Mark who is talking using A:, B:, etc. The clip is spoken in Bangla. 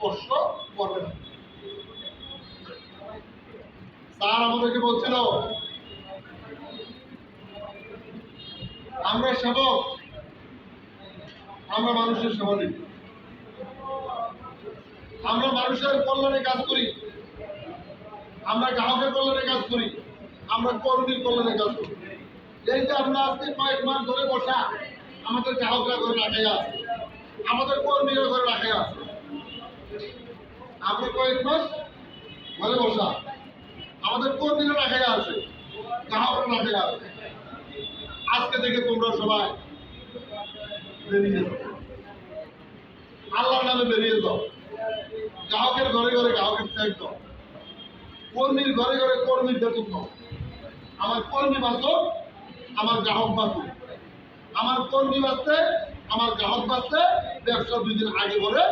A: স্পর্শ করবে না। স্যার আমাদেরকে বলছিল আমরা সেবক, আমরা মানুষের সেবা দিই, আমরা মানুষের কল্যাণে কাজ করি, আমরা গ্রাহকের কল্যাণে কাজ করি, আমরা কর্মীর কল্যাণে কাজ করি। এই যে আমরা আজকে কয়েক মাস ধরে বসা, আমাদের গ্রাহকরা করে রাখাই আছে, আমাদের কর্মীরা করে রাখাই আছে। আমরা কয়েক মাস ঘরে বসা, আমাদের কর্মীরা রাখাই আছে, গ্রাহকরা রাখাই আছে। আজকে থেকে তোমরা সবাই বেরিয়ে যাও, আল্লাহর নামে বেরিয়ে যাও। গ্রাহকের ঘরে ঘরে গ্রাহকের চেক দাও, কর্মীর ঘরে ঘরে কর্মীর বেতন দাও। আমার কর্মী বাঁচুক, আমার গ্রাহক বাঁচুক। আমার কর্মী বাঁচতে, আমার গ্রাহক বাঁচতে ব্যবসা 2 দিন আগে করে